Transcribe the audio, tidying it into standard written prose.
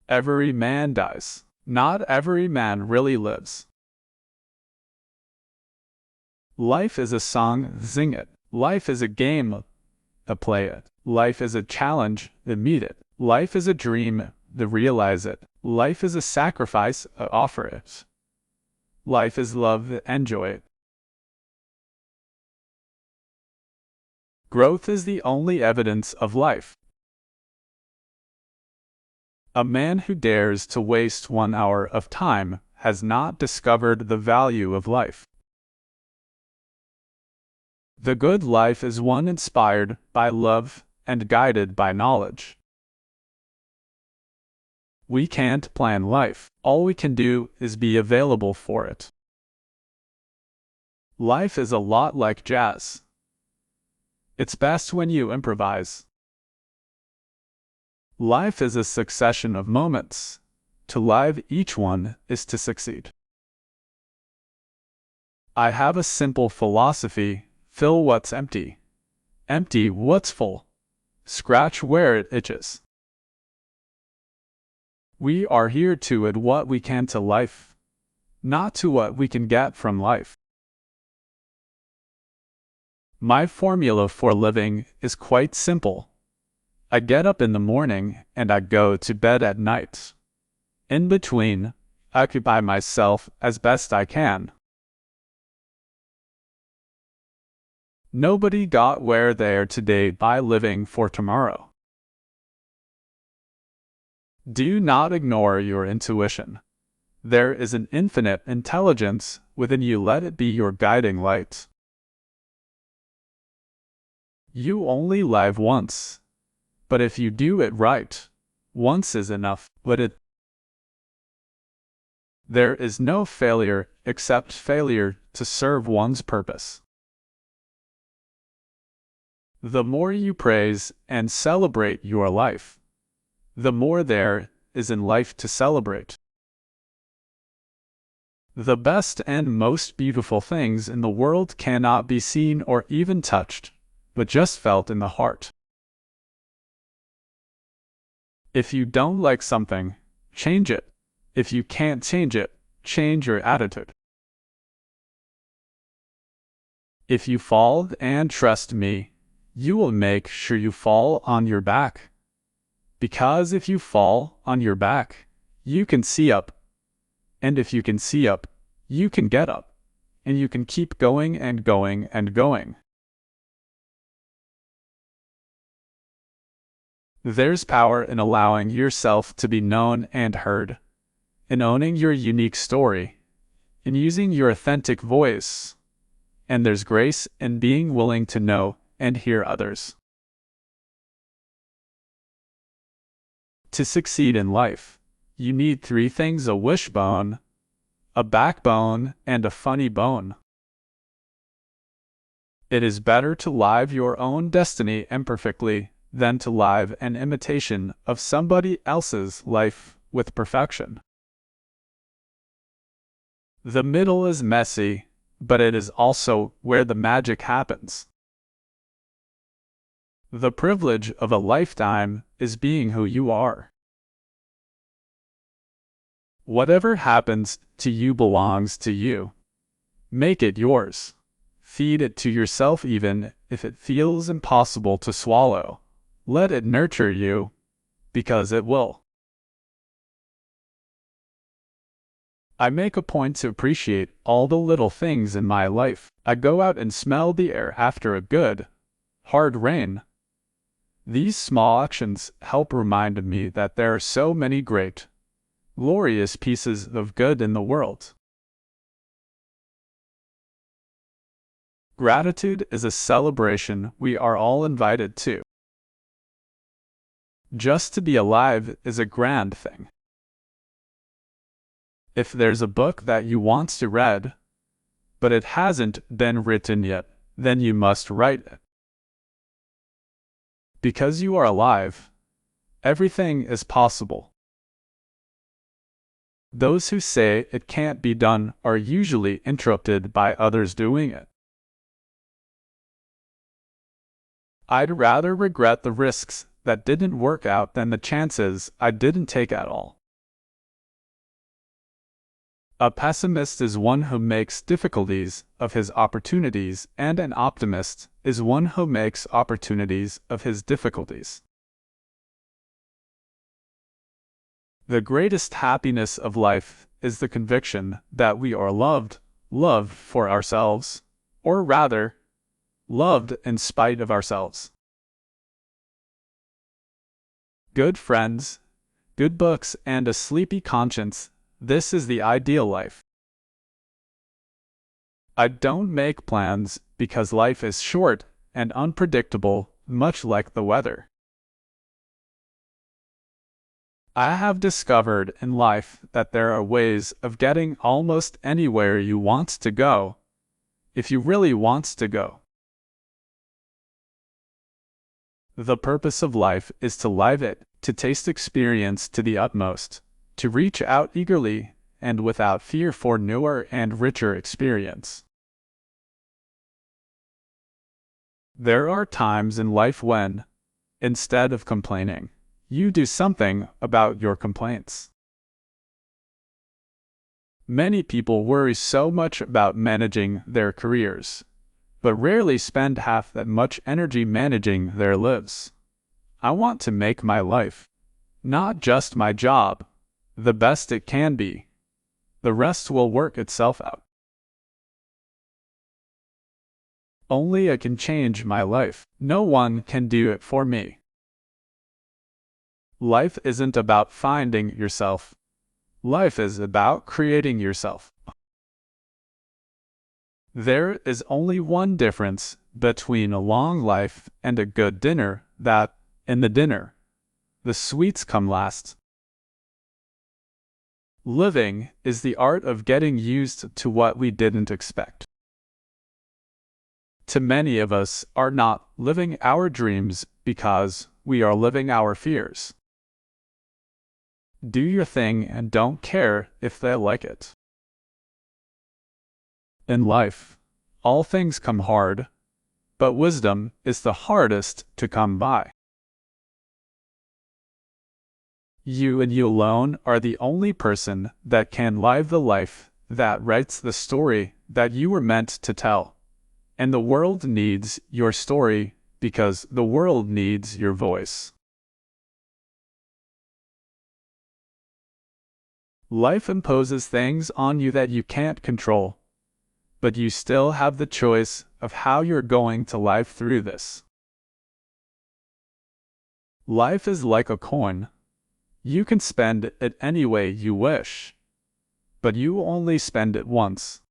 Every man dies. Not every man really lives. Life is a song, sing it. Life is a game, play it. Life is a challenge, meet it. Life is a dream, realize it. Life is a sacrifice, offer it. Life is love, enjoy it. Growth is the only evidence of life. A man who dares to waste 1 hour of time has not discovered the value of life. The good life is one inspired by love and guided by knowledge. We can't plan life. All we can do is be available for it. Life is a lot like jazz. It's best when you improvise. Life is a succession of moments. To live each one is to succeed. I have a simple philosophy: fill what's empty. Empty what's full. Scratch where it itches. We are here to add what we can to life, not to what we can get from life. My formula for living is quite simple. I get up in the morning and I go to bed at night. In between, I occupy myself as best I can. Nobody got where they are today by living for tomorrow. Do not ignore your intuition. There is an infinite intelligence within you. Let it be your guiding light. You only live once. But if you do it right, once is enough. There is no failure except failure to serve one's purpose. The more you praise and celebrate your life, the more there is in life to celebrate. The best and most beautiful things in the world cannot be seen or even touched, but just felt in the heart. If you don't like something, change it. If you can't change it, change your attitude. If you fall, and trust me, you will make sure you fall on your back. Because if you fall on your back, you can see up. And if you can see up, you can get up. And you can keep going and going and going. There's power in allowing yourself to be known and heard, in owning your unique story, in using your authentic voice, and there's grace in being willing to know and hear others. To succeed in life, you need 3 things: a wishbone, a backbone, and a funny bone. It is better to live your own destiny imperfectly than to live an imitation of somebody else's life with perfection. The middle is messy, but it is also where the magic happens. The privilege of a lifetime is being who you are. Whatever happens to you belongs to you. Make it yours. Feed it to yourself even if it feels impossible to swallow. Let it nurture you, because it will. I make a point to appreciate all the little things in my life. I go out and smell the air after a good, hard rain. These small actions help remind me that there are so many great, glorious pieces of good in the world. Gratitude is a celebration we are all invited to. Just to be alive is a grand thing. If there's a book that you want to read, but it hasn't been written yet, then you must write it. Because you are alive, everything is possible. Those who say it can't be done are usually interrupted by others doing it. I'd rather regret the risks that didn't work out than the chances I didn't take at all. A pessimist is one who makes difficulties of his opportunities, and an optimist is one who makes opportunities of his difficulties. The greatest happiness of life is the conviction that we are loved for ourselves, or rather, loved in spite of ourselves. Good friends, good books, and a sleepy conscience. This is the ideal life. I don't make plans because life is short and unpredictable, much like the weather. I have discovered in life that there are ways of getting almost anywhere you want to go, if you really want to go. The purpose of life is to live it, to taste experience to the utmost, to reach out eagerly and without fear for newer and richer experience. There are times in life when, instead of complaining, you do something about your complaints. Many people worry so much about managing their careers, but rarely spend half that much energy managing their lives. I want to make my life, not just my job, the best it can be. The rest will work itself out. Only I can change my life. No one can do it for me. Life isn't about finding yourself. Life is about creating yourself. There is only one difference between a long life and a good dinner, that, in the dinner, the sweets come last. Living is the art of getting used to what we didn't expect. Too many of us are not living our dreams because we are living our fears. Do your thing and don't care if they like it. In life, all things come hard, but wisdom is the hardest to come by. You and you alone are the only person that can live the life that writes the story that you were meant to tell. And the world needs your story because the world needs your voice. Life imposes things on you that you can't control, but you still have the choice of how you're going to live through this. Life is like a coin. You can spend it any way you wish, but you only spend it once.